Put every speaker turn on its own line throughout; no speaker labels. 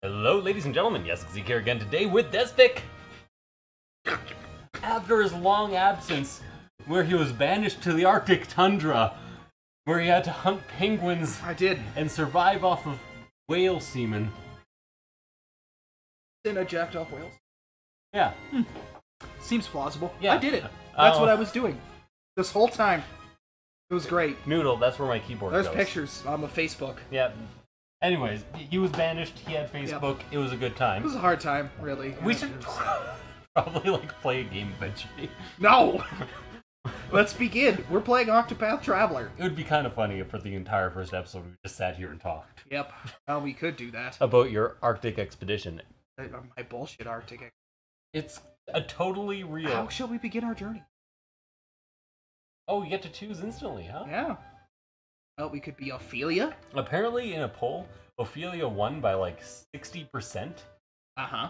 Hello, ladies and gentlemen. Yessik Ziiiq here again today with Yessik. After his long absence, where he was banished to the Arctic tundra, where he had to hunt penguins.
I did.
And survive off of whale semen.
Then I jacked off whales.
Yeah.
Seems plausible.
Yeah.
I did it. That's what I was doing. This whole time. It was great.
Noodle, that's where my keyboard
There's
goes.
pictures on the Facebook.
Yeah. Anyways, he was banished, he had Facebook, It was a good time.
It was a hard time, really.
We should probably play a game eventually.
No! Let's begin. We're playing Octopath Traveler.
It would be kind of funny if for the entire first episode we just sat here and talked.
Yep. Well, we could do that.
About your Arctic expedition.
My bullshit Arctic.
It's a totally real...
How shall we begin our journey?
Oh, you get to choose instantly, huh?
Yeah. Well, we could be Ophelia.
Apparently, in a poll, Ophelia won by like 60%.
Uh-huh.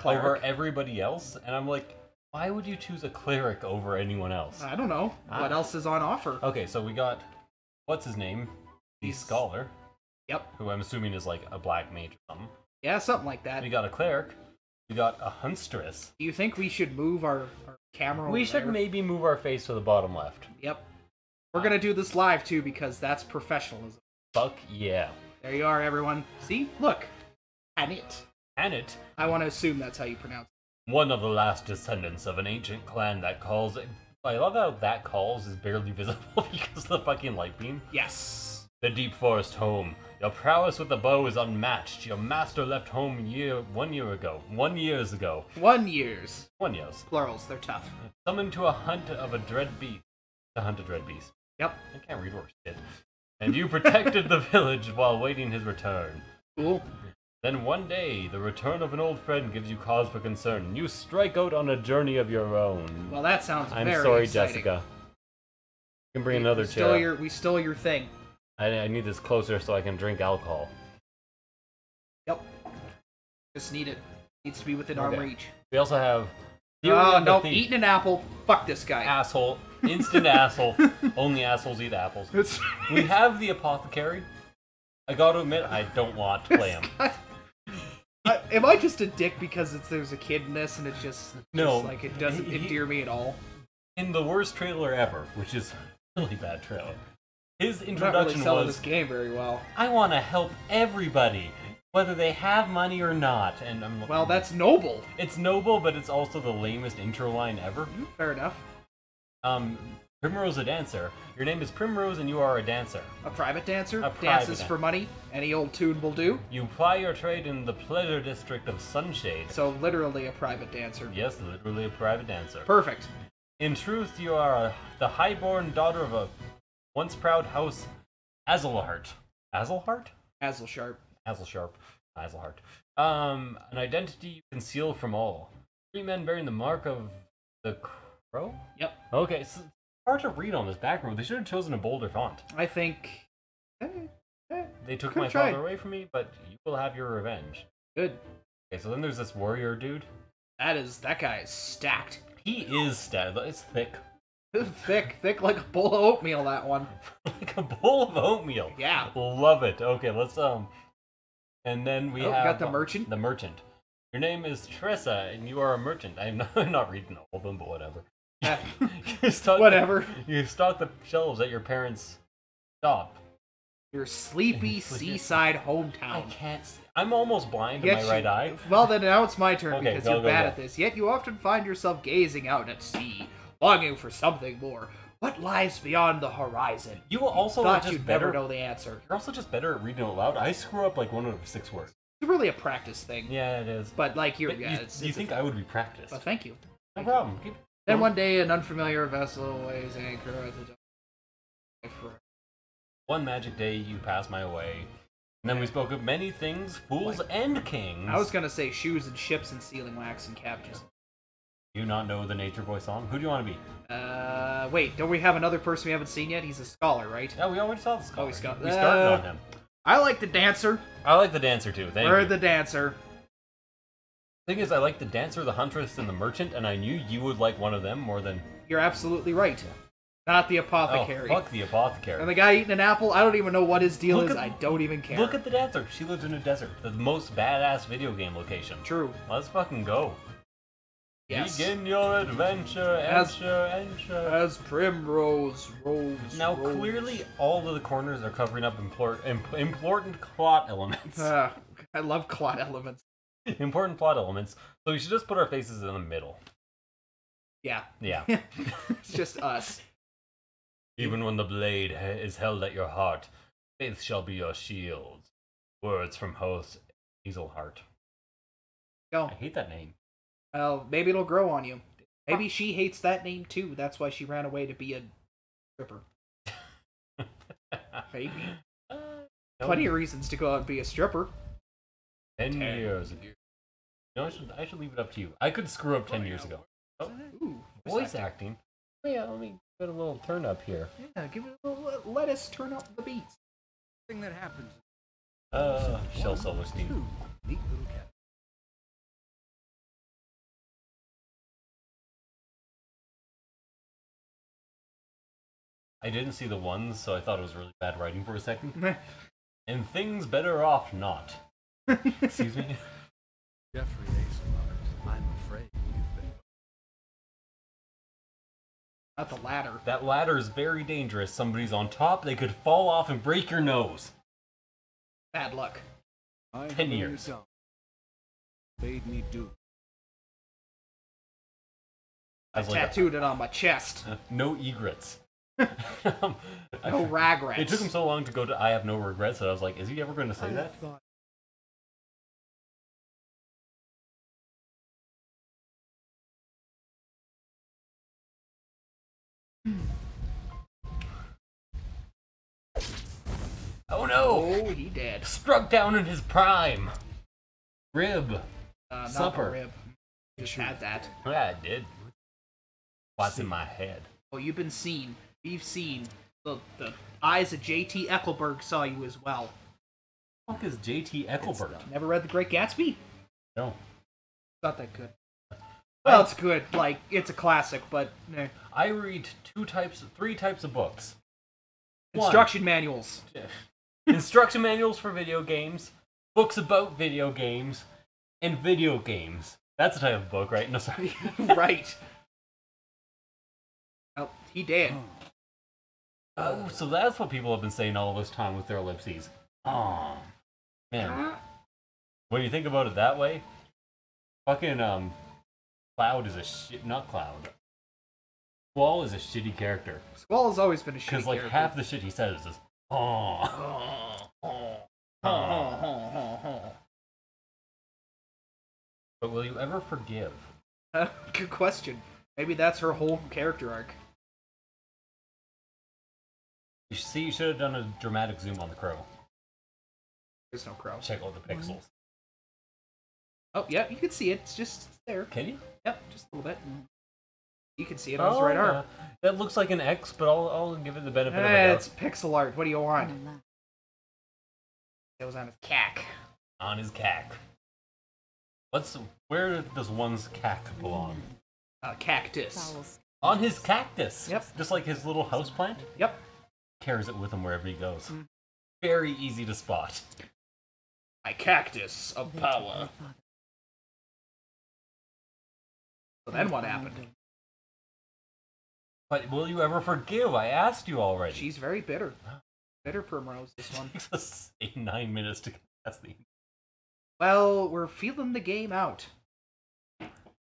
Over everybody else, and I'm like, why would you choose a cleric over anyone else?
I don't know. What else is on offer?
Okay, so we got, what's his name? The Scholar.
Yep.
Who I'm assuming is like a black mage or something.
Yeah, something like that.
We got a cleric. We got a huntress.
Do you think we should move our camera over
We should
there?
maybe move our face to the bottom left.
Yep. We're gonna do this live too because that's professionalism.
Fuck yeah.
There you are, everyone. See? Look. Anit.
Anit.
I want to assume that's how you pronounce it.
One of the last descendants of an ancient clan that calls... I love how that calls is barely visible because of the fucking light beam.
Yes.
The deep forest home. Your prowess with the bow is unmatched. Your master left home 1 year ago. 1 years ago.
1 years.
1 years.
Plurals, they're tough.
Summoned to a hunt of a dread beast. To hunt a dread beast.
Yep.
I can't read or shit. And you protected the village while waiting his return.
Cool.
Then one day, the return of an old friend gives you cause for concern. You strike out on a journey of your own.
Well, that sounds
I'm
very
sorry,
exciting.
Jessica. You can bring another chair.
We stole your thing.
I need this closer so I can drink alcohol.
Yep. Just need it. Needs to be within arm reach.
We also have...
Oh, no, eating an apple. Fuck this guy.
Asshole. Instant asshole. Only assholes eat apples. We have the apothecary. I gotta admit, I don't want to play him.
Am I just a dick because there's a kid in this and it's just like it doesn't endear me at all?
In the worst trailer ever, which is a really bad trailer, his
I'm
introduction
not really selling
was,
this game very well.
I want to help everybody, whether they have money or not. And I'm like,
well, that's noble.
It's noble, but it's also the lamest intro line ever.
Fair enough.
Primrose a dancer. Your name is Primrose and you are a dancer.
A private dancer?
A private
Dances for money? Any old tune will do?
You ply your trade in the pleasure district of Sunshade.
So literally a private dancer.
Yes, literally a private dancer.
Perfect.
In truth, you are the highborn daughter of a once proud house, Azelhart. Azelhart?
Azelsharp.
Azelsharp. Azelhart. An identity you conceal from all. 3 men bearing the mark of the crow?
Yep.
Okay, so it's hard to read on this background. They should have chosen a bolder font.
I think...
They took my father away from me, but you will have your revenge.
Good.
Okay, so then there's this warrior dude.
That guy is stacked.
He is stacked. It's thick.
thick like a bowl of oatmeal, that one.
Like a bowl of oatmeal.
Yeah.
Love it. Okay, let's and then we have
got the merchant.
The merchant. Your name is Tressa, and you are a merchant. I'm not reading all of them, but whatever.
Whatever.
You stock the shelves at your parents' shop.
Your sleepy seaside hometown.
I can't see. I'm almost blind in my right eye.
Well, then now it's my turn because you're bad
go.
at this. Yet you often find yourself gazing out at sea, longing for something more. What lies beyond the horizon?
You also
thought
just
you'd
better
never know the answer.
You're also just better at reading out loud. I screw up like 1 out of 6 words.
It's really a practice thing.
Yeah, it is.
But like
you think I would be practiced?
Well, thank you.
No problem.
Then one day, an unfamiliar vessel weighs anchor at the dock.
One magic day, you pass my way. And then we spoke of many things, fools and kings.
I was gonna say shoes and ships and sealing wax and cabbages.
Do you not know the Nature Boy song? Who do you want to be?
Wait, don't we have another person we haven't seen yet? He's a scholar, right?
Yeah, we already saw the scholar.
Oh, we
started on him.
I like the dancer.
I like the dancer too. Thank you.
The dancer.
Thing is, I like the dancer, the huntress, and the merchant, and I knew you would like one of them more than...
You're absolutely right. Not the apothecary.
Oh, fuck the apothecary.
And the guy eating an apple, I don't even know what his deal is. I don't even care.
Look at the desert. She lives in a desert. The most badass video game location.
True.
Let's fucking go.
Yes.
Begin your adventure,
as Primrose Rose.
Now,
Rose.
clearly, all of the corners are covering up important plot elements.
I love plot elements.
Important plot elements. So we should just put our faces in the middle.
Yeah.
Yeah.
It's just us.
Even when the blade is held at your heart, faith shall be your shield. Words from host Hazelheart.
Go.
I hate that name.
Well, maybe it'll grow on you. Maybe she hates that name too. That's why she ran away to be a stripper. Maybe. Plenty of reasons to go out and be a stripper.
10 years. No, I should leave it up to you. I could screw up 10 years ago. Oh,
Ooh,
voice acting. Yeah, let me get a little turn up here.
Yeah, give it a little. Let us turn up the beats.
Thing that happens.
Shell Silverstein.
Neat little cat.
I didn't see the ones, so I thought it was really bad writing for a second. And things better off not. Excuse me?
Jeffrey Hazelheart, I'm afraid you've been...
Not the ladder.
That ladder is very dangerous. Somebody's on top, they could fall off and break your nose.
Bad luck.
10 years.
Bade me do.
I tattooed it on my chest.
No egrets.
No regrets.
It took him so long to go to I have no regrets that I was like, is he ever going to say that?
Thought...
Oh no!
Oh, he dead.
Struck down in his prime. Rib.
Not the rib. Just had that.
Yeah, I did. What's in my head?
Oh, you've been seen. We've seen. The eyes of J.T. Ecclesburg saw you as well.
What the fuck is J.T. Ecclesburg?
Never read The Great Gatsby?
No.
Not that good. Well, it's good. Like, it's a classic, but... Eh.
I read three types of books.
Instruction manuals.
Instruction manuals for video games, books about video games, and video games. That's the type of book, right? No, sorry.
Right. Oh, he did.
Oh, so that's what people have been saying all this time with their ellipses. Oh, man. When you think about it that way, fucking, Cloud is a shit... Not Cloud. Squall is a shitty character.
Squall has always been a shitty character.
Because, like, half the shit he says is, But will you ever forgive?
Good question. Maybe that's her whole character arc.
You see, you should have done a dramatic zoom on the crow.
There's no crow.
Check out the pixels.
Oh, yeah, you can see it. It's just there.
Can you?
Yep, just a little bit. You can see it on his right arm.
That looks like an X, but I'll give it the benefit of a doubt.
It's pixel art. What do you want? It was on his cack.
On his cack. Where does one's cack belong?
Cactus.
On his cactus.
Yep.
Just like his little houseplant.
Yep.
Carries it with him wherever he goes. Very easy to spot.
My cactus of power. So then what happened?
But will you ever forgive? I asked you already.
She's very bitter. Bitter Primrose, this one.
It takes us 9 minutes to get past the...
Well, we're feeling the game out.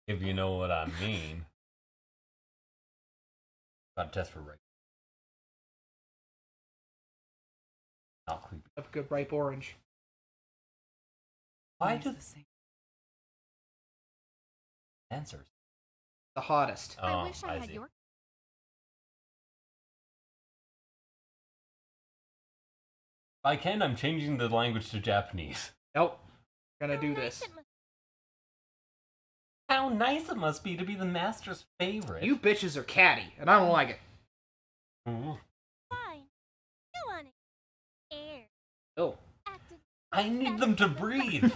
If you know what I mean. Got a test for right. Not creepy.
Have a good ripe orange.
Why do answers?
The hottest.
Oh,
I wish I had
see.
your...
If I can, I'm changing the language to Japanese.
Nope. Gonna do this.
How nice it must be to be the master's favorite.
You bitches are catty, and I don't like it.
Mm.
Fine. You want it. Air.
Oh.
Active.
I need them to breathe.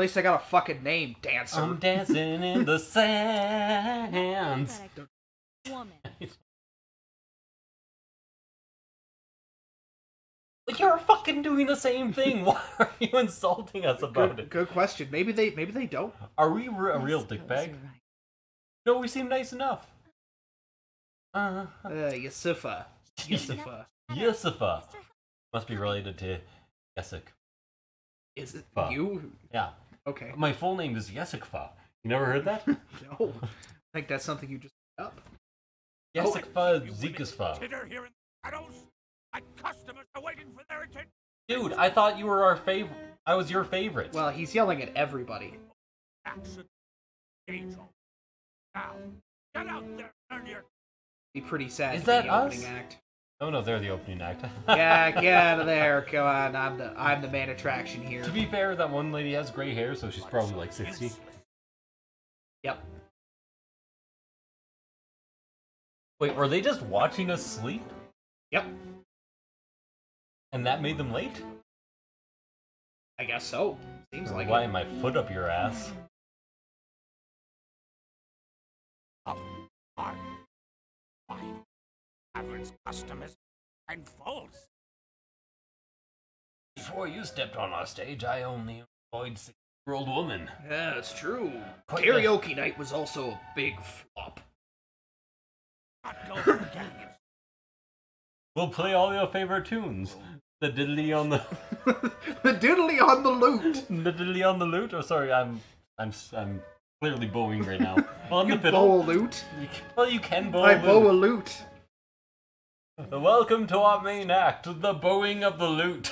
least I got a fucking name, Dancer.
I'm dancing in the sands.
Woman.
You're fucking doing the same thing. Why are you insulting us about it?
Good question. Maybe they don't.
Are we a real dickbag? No, we seem nice enough.
Yusufa.
Yusufa. Must be related to Yessik.
Is it
Fa.
you?
Yeah.
Okay.
My full name is Yessikfa. You never heard that?
No. I think that's something you just made up.
Yessikfa, Ziiqisfa.
Titter here in the shadows. My customers are waiting for their attention.
Dude, I thought you were our favorite. I was your favorite.
Well, he's yelling at everybody.
Action. Angel. Now, get out there, earn your...
Be pretty sad.
Is
to be
that
the
us?
opening act.
Oh no, they're the opening act.
Yeah, get out of there. Come on, I'm the main attraction here.
To be fair, that one lady has gray hair, so she's probably like 60.
Yep.
Wait, were they just watching us sleep?
Yep.
And that made them late?
I guess so. Seems like
Why
it.
am I foot up your ass?
Fine. Average customers and false.
Before you stepped on our stage, I only employed 6-year-old woman.
Yeah, it's true.
Quite
Karaoke night was also a big flop.
Not go for getting it.
We'll play all your favorite tunes. The diddly on the
The diddly on the lute.
the diddly on the lute. Oh, sorry, I'm clearly bowing right now. On the
You
fiddle.
bow a lute.
Well, you can bow.
I
a
bow a
lute.
lute.
Welcome to our main act, the bowing of the lute.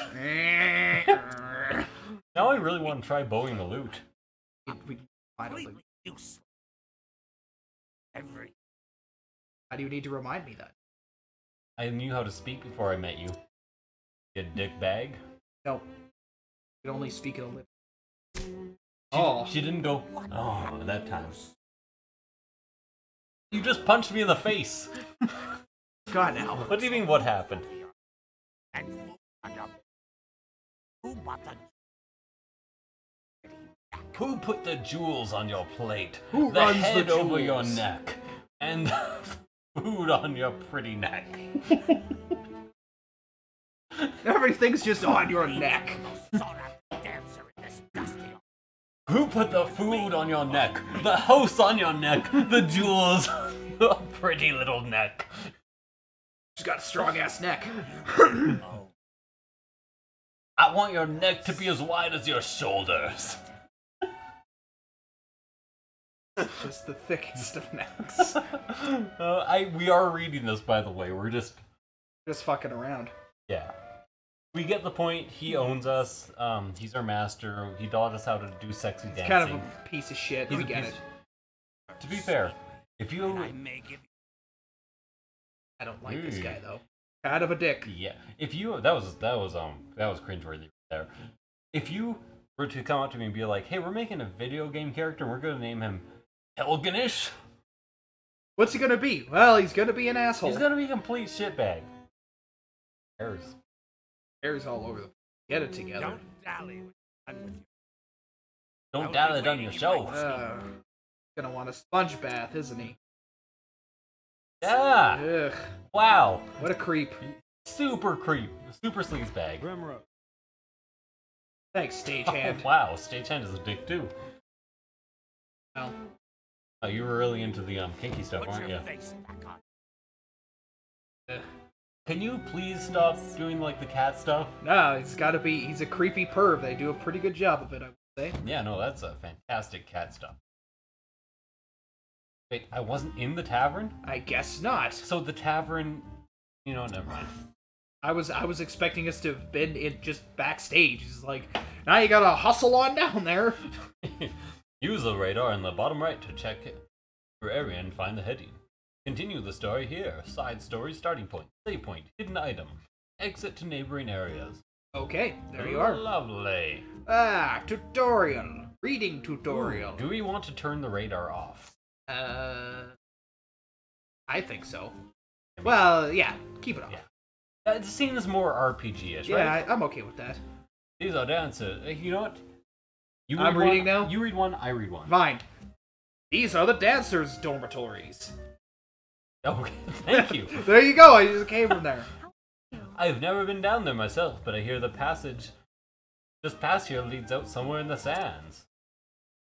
Now I really want to try bowing the lute.
We find a lute.
Completely useless. Every...
How do you need to remind me that?
I knew how to speak before I met you. You dick bag.
No. You can only speak in a lip.
She didn't go, oh, that time. You just punched me in the face.
God, now.
What do you mean, what happened?
And who bought the...
Who put the jewels on your plate?
Who
the
runs the
head over your
jewels?
neck? And food on your pretty neck.
Everything's just on your neck.
dancer in this dusty...
Who put the food on your neck? The house on your neck? The jewels on your pretty little neck?
She's got a strong ass neck.
I want your neck to be as wide as your shoulders.
Just the thickest of necks.
We are reading this, by the way. We're just
Fucking around.
yeah. We get the point. He owns us. He's our master. He taught us how to do sexy dancing.
Kind of a piece of shit.
He's
We
a
get
piece-
it.
To be fair, if you
I may give
I don't like this guy though. Kind of a dick.
yeah, if you that was cringeworthy there. If you were to come up to me and be like, "Hey, we're making a video game character. And we're gonna name him Helganish,"
What's he gonna be? Well, he's gonna be an asshole.
he's gonna be a complete shitbag. Hairs.
Hair's all over the. Get it together.
Don't dally with you.
Don't dally it on your show.
Gonna want a sponge bath, isn't he?
Yeah.
Ugh.
Wow.
What a creep.
Super creep. Super sleazebag.
Thanks,
Oh,
stagehand.
wow. Stagehand is a dick too.
Well,
Oh, you were really into the kinky stuff,
Put
weren't
your
you?
face back on.
ugh.
Can you please stop doing like the cat stuff?
No, he's a creepy perv. They do a pretty good job of it, I would say.
Yeah, no, that's a fantastic cat stuff. Wait, I wasn't in the tavern?
I guess not.
So the tavern, you know, never mind.
I was expecting us to have been in just backstage. It's like, now you gotta hustle on down there.
Use the radar in the bottom right to check your area and find the heading. Continue the story here. Side story, starting point, save point, hidden item. Exit to neighboring areas.
Okay, there you are.
Lovely.
Ah, tutorial. Reading tutorial.
Do we want to turn the radar off?
I think so. Well, yeah, keep it off.
Yeah. It seems more RPG-ish,
Yeah,
right?
I'm okay with that.
These are dancers. You know what? You
I'm
read
reading
one,
now?
You read one, I read one.
Fine. These are the dancers' dormitories.
Okay, thank you.
There you go, I just came from there.
I've never been down there myself, but I hear the passage just past here leads out somewhere in the sands.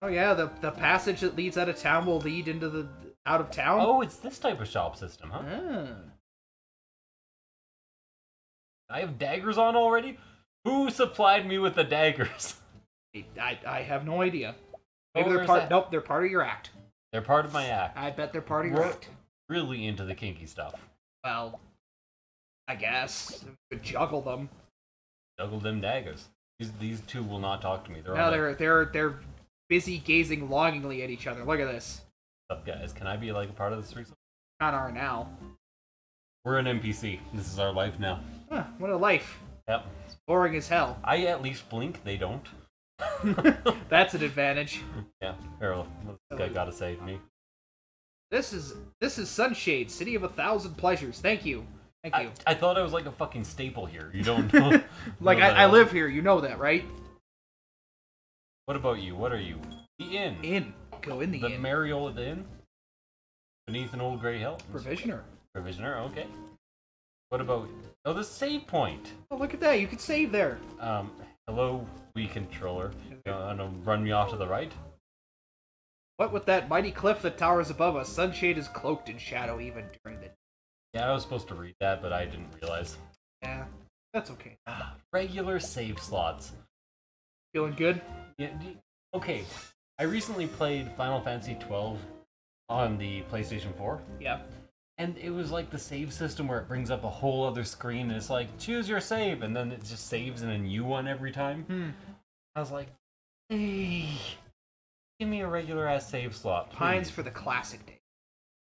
Oh yeah, the passage that leads out of town will lead into the out of town?
Oh, it's this type of shop system, huh?
Ah.
I have daggers on already? Who supplied me with the daggers?
I have no idea. Maybe
Oh,
they're
where's
part.
that?
Nope, they're part of your act.
They're part of my act.
I bet they're part of your
We're
act.
really into the kinky stuff.
Well, I guess we could juggle them.
Juggle them daggers. These two will not talk to me.
No, they're busy gazing longingly at each other. Look at this.
What's up, guys? Can I be like a part of this threesome?
Kind of are now.
We're an NPC. This is our life now.
Huh, what a life.
Yep.
It's boring as hell.
I at least blink. They don't.
That's an advantage.
Yeah. Harold, what's this guy got to say to me?
This is Sunshade, City of 1,000 Pleasures. Thank you. Thank you.
I thought I was like a fucking staple here. You don't know.
Like,
know
I
that.
live here, you know that, right?
What about you? What are you? The inn.
In. Go in the
The
inn.
Mariola Inn? Beneath an old grey hill?
Provisioner.
Provisioner, okay. What about... Oh, the save point!
Oh, look at that. You can save there.
Hello, Wii controller. Gonna run me off to the right?
What with that mighty cliff that towers above us, Sunshade is cloaked in shadow even during the...
Yeah, I was supposed to read that, but I didn't realize.
Yeah, that's okay.
Regular save slots.
Feeling good?
Yeah, okay, I recently played Final Fantasy XII on the PlayStation 4.
Yeah.
And it was like the save system where it brings up a whole other screen and it's like, choose your save, and then it just saves in a new one every time. I was like, hey, give me a regular ass save slot, please.
Pines for the classic day.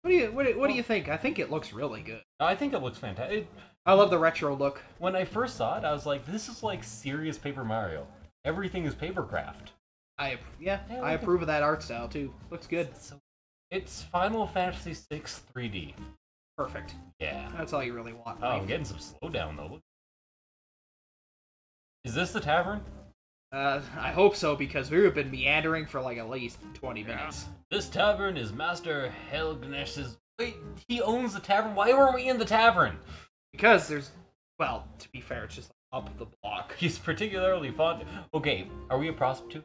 What do you think? I think it looks really good.
I think it looks fantastic.
I love the retro look.
When I first saw it, I was like, this is like serious Paper Mario. Everything is papercraft.
I
like
approve of that art style too. Looks good.
It's Final Fantasy VI 3D.
Perfect.
Yeah.
That's all you really want.
Oh, I'm getting some slowdown though. Is this the tavern?
I hope so, because we've been meandering for like at least 20 minutes.
This tavern is Master Helgnesh's... Wait, he owns the tavern? Why weren't we in the tavern?
Because there's, well, to be fair, it's just like up the block.
He's particularly fond... Okay, are we a prostitute?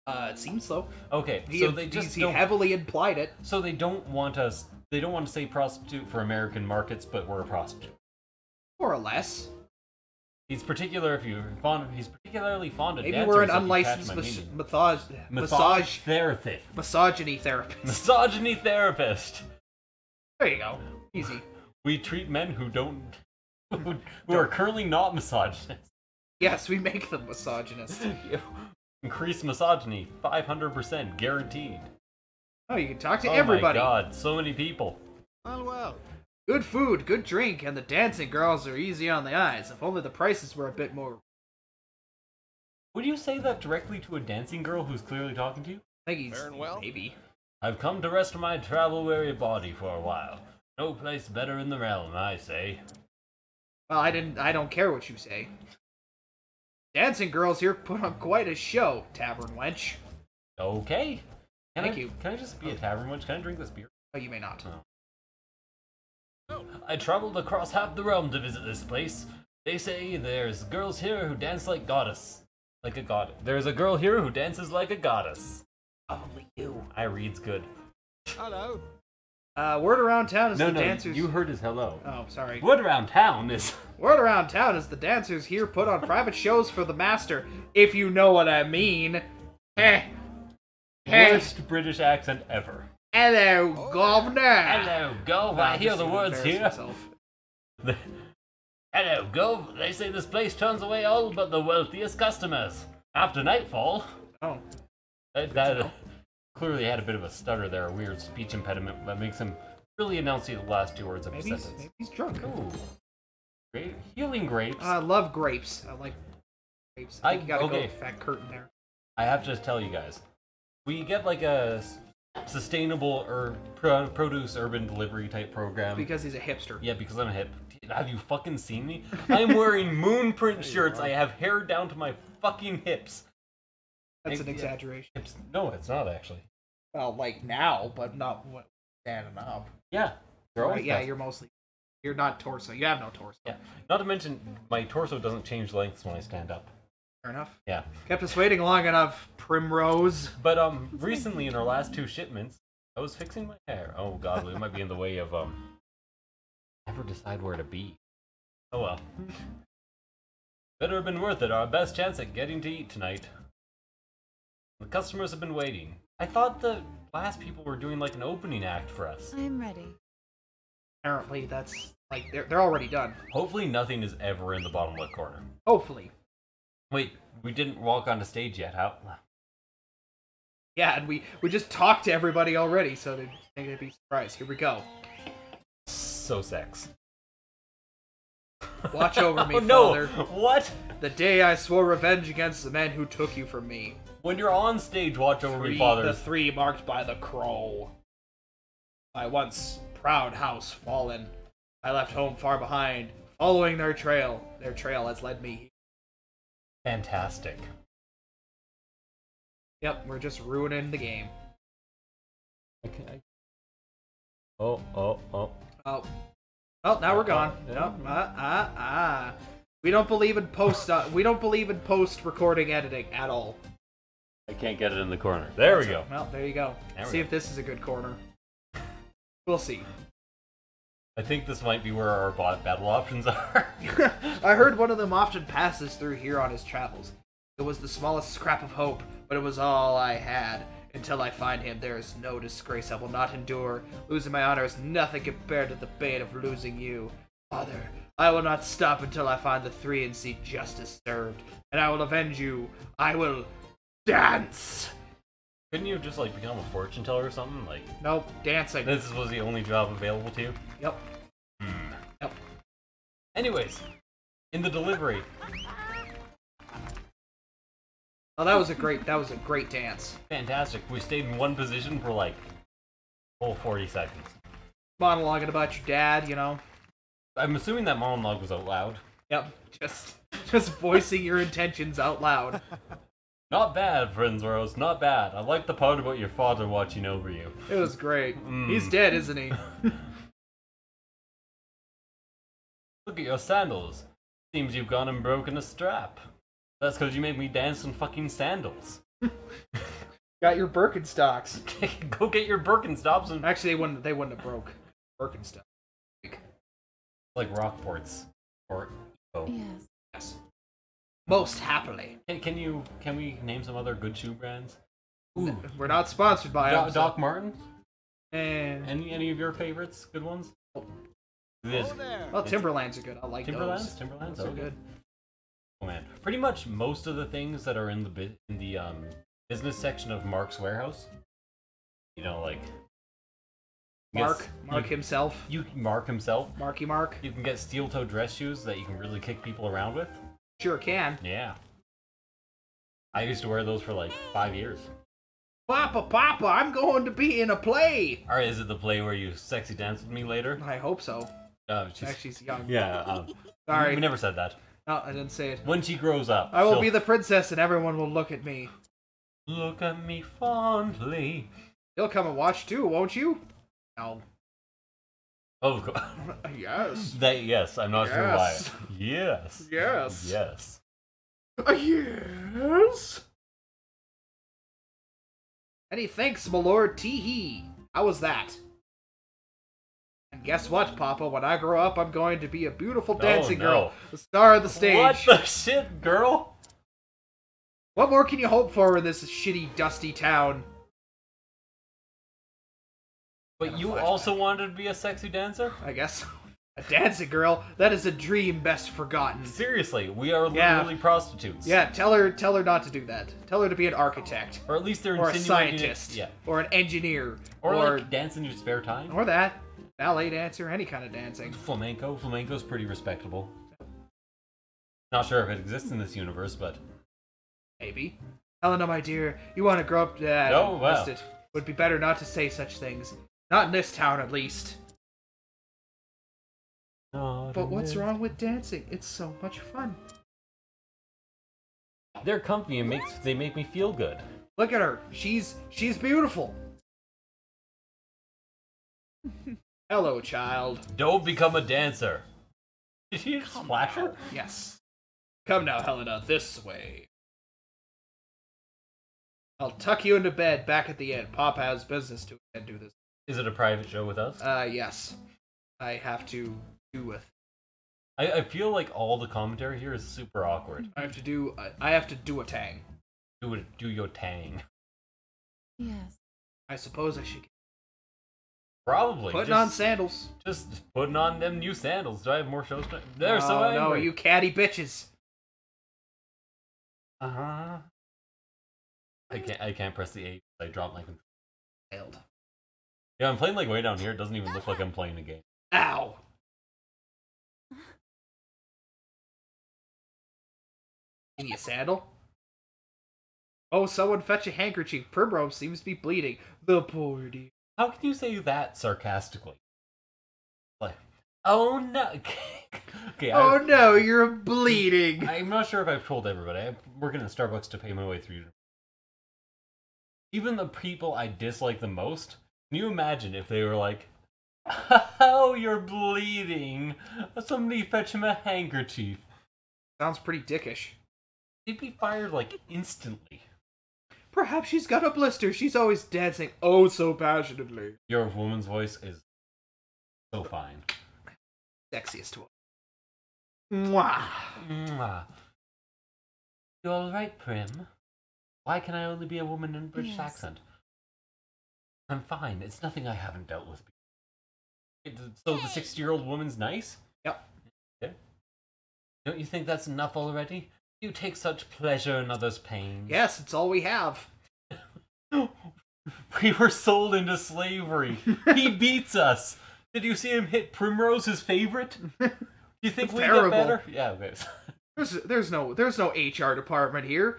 It seems so.
Okay, so they just
he
don't...
heavily implied it.
So they don't want us... They don't want to say prostitute for American markets, but we're a prostitute.
More or less.
He's particularly fond of
Maybe
dancers,
we're an
if you catch
unlicensed
my meaning.
massage
therapist.
misogyny therapist.
Misogyny therapist.
There you go. Easy.
We treat men who who are currently not misogynist.
Yes, we make them misogynist.
Increased misogyny, 500% guaranteed.
Oh, you can talk to
Oh
everybody.
my god, so many people.
Well.
Good food, good drink, and the dancing girls are easy on the eyes. If only the prices were a bit more...
Would you say that directly to a dancing girl who's clearly talking to you?
I think he's...
Faring well?
Maybe.
I've come to rest my travel-weary body for a while. No place better in the realm, I say.
Well, I don't care what you say. Dancing girls here put on quite a show, tavern wench.
Okay.
Thank you.
Can I just be a tavern wench? Can I drink this beer?
Oh, you may not.
Oh. I traveled across half the realm to visit this place. They say there's girls here who dance like goddess. Like a god. There's a girl here who dances like a goddess.
Probably you.
I reads good.
Hello.
Word around town is
No,
the
no,
dancers...
you heard his hello.
Oh, sorry.
Word around town is...
Word around town is the dancers here put on private shows for the master, if you know what I mean. Heh. Heh.
Worst British accent ever.
Hello, governor.
Hello, Gov. I hear the words here. Hello, Gov. They say this place turns away all but the wealthiest customers. After nightfall...
Oh.
That clearly had a bit of a stutter there, a weird speech impediment that makes him really enunciate the last two words of a sentence.
Maybe he's drunk.
Ooh. Great. Healing grapes.
I love grapes. I like grapes. I think you gotta go
okay.
with that curtain there.
I have to tell you guys. We get like a sustainable produce urban delivery type program.
Because he's a hipster.
Yeah, because I'm a hip. Have you fucking seen me? I'm wearing moonprint shirts. I have hair down to my fucking hips.
That's an exaggeration.
Hips. No, it's not actually.
Well, like now, but not standing up.
Yeah.
Right, yeah, you're not torso. You have no torso.
Yeah. Not to mention, my torso doesn't change lengths when I stand up.
Fair enough.
Yeah.
Kept us waiting long enough, Primrose.
But recently in our last 2 shipments, I was fixing my hair. Oh god, we might be in the way of never decide where to be. Oh well. Better have been worth it. Our best chance at getting to eat tonight. The customers have been waiting. I thought the last people were doing like an opening act for us.
I'm ready.
Apparently, that's like they're already done.
Hopefully nothing is ever in the bottom left corner.
Hopefully.
Wait, we didn't walk onto stage yet. How?
Yeah, and we just talked to everybody already, so they'd be surprised. Here we go.
So sex.
Watch over me,
Oh, no.
Father.
What?
The day I swore revenge against the men who took you from me.
When you're on stage, watch over me, Father.
The 3 marked by the crow. My once proud house fallen. I left home far behind, following their trail. Their trail has led me.
Fantastic.
Yep, we're just ruining the game.
Okay. Oh.
Oh. Well, now we're gone.
Yeah.
We don't believe in post. We don't believe in post-recording editing at all.
I can't get it in the corner. There we go.
Well, there you go. See if this is a good corner. We'll see.
I think this might be where our battle options are.
I heard one of them often passes through here on his travels. It was the smallest scrap of hope, but it was all I had. Until I find him, there is no disgrace I will not endure. Losing my honor is nothing compared to the pain of losing you. Father, I will not stop until I find the 3 and see justice served. And I will avenge you. I will dance!
Couldn't you have just like become a fortune teller or something? Like,
Nope, dancing.
this was the only job available to you?
Yep. Yep.
Anyways, in the delivery.
Oh, that was a great dance.
Fantastic. We stayed in one position for like full 40 seconds.
Monologuing about your dad, you know.
I'm assuming that monologue was out loud.
Yep. Just voicing your intentions out loud.
Not bad, Friends Rose, not bad. I like the part about your father watching over you.
It was great. He's dead, isn't he?
Look at your sandals. Seems you've gone and broken a strap. That's because you made me dance in fucking sandals.
Got your Birkenstocks.
Go get your Birkenstocks and
Actually, they wouldn't have broke Birkenstock.
like Rockports or Evo.
Yes.
Yes. Most happily.
Can we name some other good shoe brands?
Ooh. We're not sponsored by them.
Doc Martens?
And
Any of your favorites? Good ones?
well, Timberlands are good. I like
Timberlands.
those.
Timberlands.
So
Okay.
good.
Oh man, pretty much most of the things that are in the business section of Mark's warehouse. You know, like
Mark himself.
Mark himself.
Marky Mark.
You can get steel-toe dress shoes that you can really kick people around with.
Sure can.
Yeah. I used to wear those for like 5 years.
Papa, I'm going to be in a play.
Alright, is it the play where you sexy dance with me later?
I hope so. She's young.
Yeah,
Sorry.
we never said that.
No, I didn't say it.
When she grows up,
I will be the princess and everyone will look at me.
Look at me fondly.
You'll come and watch too, won't you? No.
Oh, God.
Yes.
Yes, I'm not sure why.
Yes.
Yes.
Yes.
Yes.
Yes. Many thanks, my lord. Tee-hee. How was that? And guess what, Papa? When I grow up, I'm going to be a beautiful dancing girl. The star of the stage.
What the shit, girl?
What more can you hope for in this shitty, dusty town?
But you also wanted to be a sexy dancer?
I guess. A dancing girl? That is a dream best forgotten.
Seriously, we are literally prostitutes.
Yeah, tell her not to do that. Tell her to be an architect.
Or at least they're
Or a
insinuating
scientist.
Yeah.
Or an engineer.
Or like dance in your spare time.
Or that. Ballet dancer, any kind of dancing.
Flamenco. Flamenco's pretty respectable. Not sure if it exists in this universe, but...
Maybe. Helena, my dear, you want to grow up...
Oh, wow.
Missed it. Would be better not to say such things. Not in this town, at least. But what's wrong with dancing? It's so much fun.
They're comfy and they make me feel good.
Look at her. She's beautiful. Hello, child.
Don't become a dancer. Did he just flash her?
Yes. Come now, Helena, this way. I'll tuck you into bed back at the inn. Papa has business to attend to this.
Is it a private show with us?
Yes. I have to do with.
I feel like all the commentary here is super awkward.
I have to do a tang.
Do your tang.
Yes.
I suppose I should get
Probably.
putting on sandals.
Just putting on them new sandals. Do I have more shows? They're
Oh,
so angry.
no, you catty bitches.
Uh-huh. I can't press the A. I dropped my control.
Failed.
Yeah, I'm playing like way down here. It doesn't even look like I'm playing a game.
Ow. Need a sandal? Oh, someone fetch a handkerchief. Primrose seems to be bleeding. The poor dear.
How can you say that sarcastically? Like, oh no. Okay,
Oh no, you're bleeding.
I'm not sure if I've told everybody. I'm working at Starbucks to pay my way through. Even the people I dislike the most, can you imagine if they were like, oh, you're bleeding. Somebody fetch him a handkerchief.
Sounds pretty dickish.
They'd be fired like instantly.
Perhaps she's got a blister. She's always dancing oh so passionately.
Your woman's voice is so fine.
Sexiest one. Mwah.
Mwah. You alright, Prim? Why can I only be a woman in a British
Yes.
accent? I'm fine. It's nothing I haven't dealt with before. So the 60-year-old woman's nice?
Yep.
Okay. Don't you think that's enough already? You take such pleasure in others' pain.
Yes, it's all we have.
We were sold into slavery. He beats us. Did you see him hit Primrose, his favorite? Do you think we
terrible.
get better? Yeah, okay.
There's no HR department here.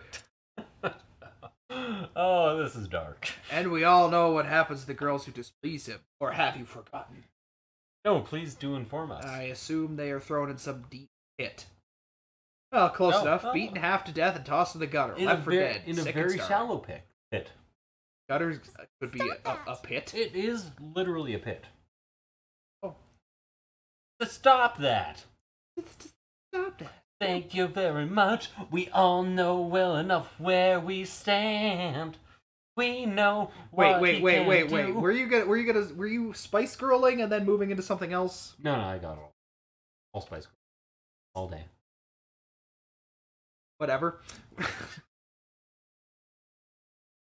Oh, this is dark.
And we all know what happens to the girls who displease him. Or have you forgotten?
No, please do inform us.
I assume they are thrown in some deep pit. Well, close
Oh,
enough.
oh.
Beaten half to death and tossed in the gutter. Left for dead.
In a
sick and
very
starving.
shallow pit.
Gutter could be a pit.
It is literally a pit.
Oh.
Stop that!
Stop that.
Thank you very much. We all know well enough where we stand. We know what
Wait.
he
Wait.
can do.
Were you Spice Girling and then moving into something else?
No, I got it all Spice Girls. All day.
Whatever.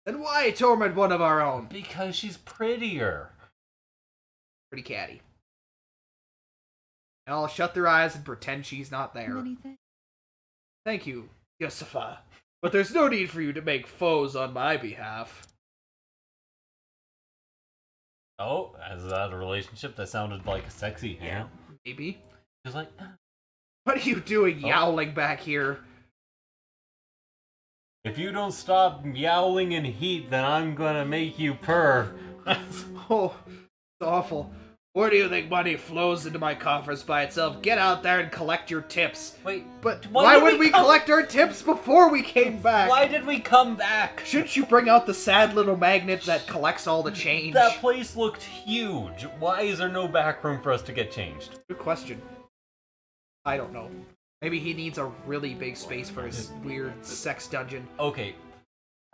Then why torment one of our own?
Because she's prettier.
Pretty catty. And I'll shut their eyes and pretend she's not there.
Anything?
Thank you, Yusufa. But there's no need for you to make foes on my behalf.
Oh, is that a relationship that sounded like sexy? Yeah.
Maybe.
She's like,
What are you doing yowling back here?
if you don't stop yowling in heat, then I'm gonna make you purr.
Oh, it's awful. Where do you think money flows into my coffers by itself? Get out there and collect your tips.
Wait,
But
why
why
did
would
we
we
come-
collect our tips before we came back?
why did we come back?
Shouldn't you bring out the sad little magnet that collects all the change?
That place looked huge. Why is there no back room for us to get changed?
Good question. I don't know. Maybe he needs a really big space for his weird sex dungeon.
Okay,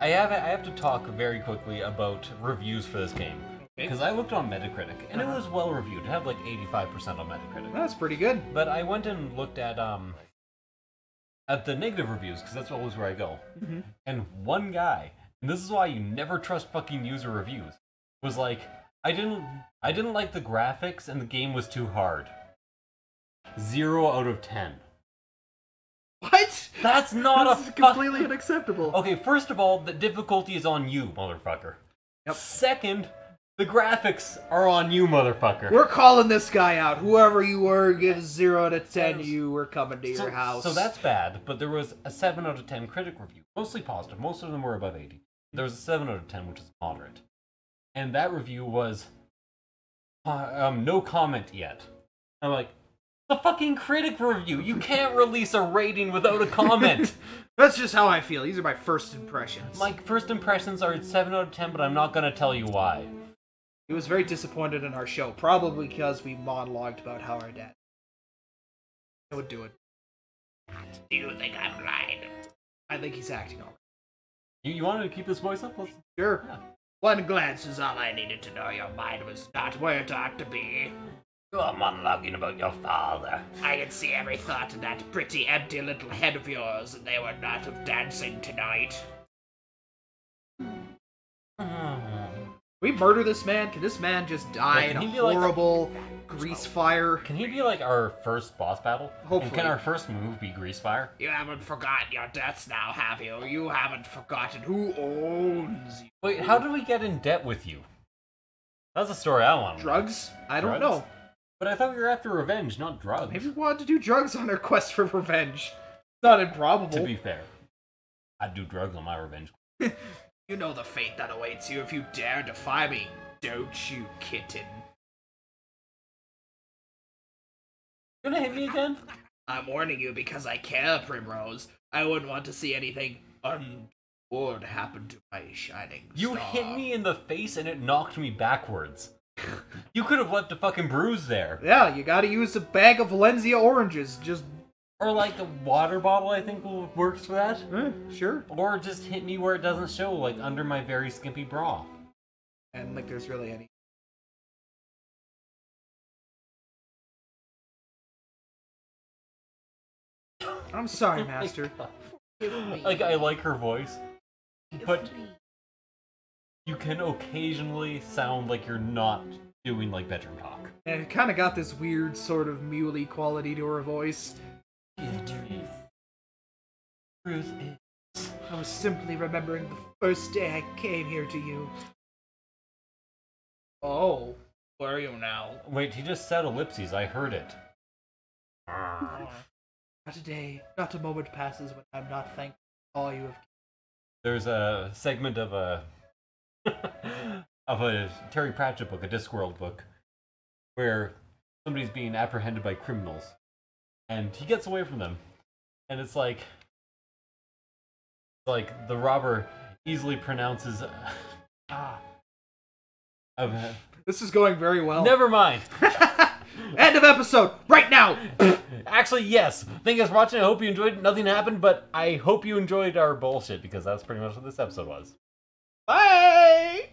I have to talk very quickly about reviews for this game. Because I looked on Metacritic, and it was well reviewed. It had like 85% on Metacritic.
That's pretty good.
But I went and looked at the negative reviews, because that's always where I go.
Mhm.
And one guy, and this is why you never trust fucking user reviews, was like, I didn't like the graphics, and the game was too hard. 0 out of 10.
What?
That's not
This
a
is completely unacceptable.
Okay, first of all, the difficulty is on you, motherfucker.
Yep.
Second, the graphics are on you, motherfucker.
We're calling this guy out. Whoever you were, give 0 to 10. You were coming to your house.
So that's bad, but there was a 7 out of 10 critic review. Mostly positive. Most of them were above 80. There was a 7 out of 10, which is moderate. And that review was no comment yet. I'm like, The fucking critic review. You can't release a rating without a comment.
That's just how I feel. These are my first impressions.
My first impressions are 7 out of 10, but I'm not gonna tell you why.
He was very disappointed in our show, probably because we monologued about how our dad. I would do it.
Do you think I'm lying?
I think he's acting alright.
You want to keep this voice up? Let's...
Sure.
Yeah.
One glance is all I needed to know your mind was not where it ought to be.
You are monologuing about your father.
I could see every thought in that pretty empty little head of yours, and they were not of dancing tonight.
We murder this man? Can this man just die
Yeah,
in
can
a
he be like-
horrible grease fire?
Can he be like our first boss battle?
Hopefully.
And can our first move be Grease Fire?
You haven't forgotten your debts now, have you? You haven't forgotten who owns you.
Wait, how did we get in debt with you? That's a story I want.
Drugs? I don't
Drugs?
know.
But I thought we were after revenge, not drugs.
Maybe we wanted to do drugs on our quest for revenge. Not improbable.
To be fair, I'd do drugs on my revenge.
You know the fate that awaits you if you dare defy me, don't you, kitten?
You gonna hit me again?
I'm warning you because I care, Primrose. I wouldn't want to see anything untoward happen to my shining
You
star.
hit me in the face and it knocked me backwards. You could have left a fucking bruise there.
Yeah, you gotta use a bag of Valencia oranges. Just,
Or like a water bottle, I think works for that.
sure.
Or just hit me where it doesn't show, like under my very skimpy bra.
And like there's really any. I'm sorry, Master. Forgive me.
Like, I like her voice, but you can occasionally sound like you're not doing like bedroom talk.
And it kind of got this weird sort of muley quality to her voice.
Truth is,
I was simply remembering the first day I came here to you. Oh, where are you now?
wait, he just said ellipses. I heard it.
Not a day, not a moment passes when I'm not thankful for all you have.
There's a segment of a of a Terry Pratchett book, a Discworld book, where somebody's being apprehended by criminals, and he gets away from them, and it's like the robber easily pronounces of
This is going very well.
never mind.
End of episode, right now!
Actually, yes. Thank you guys for watching. I hope you enjoyed. Nothing happened, but I hope you enjoyed our bullshit because that's pretty much what this episode was.
Bye!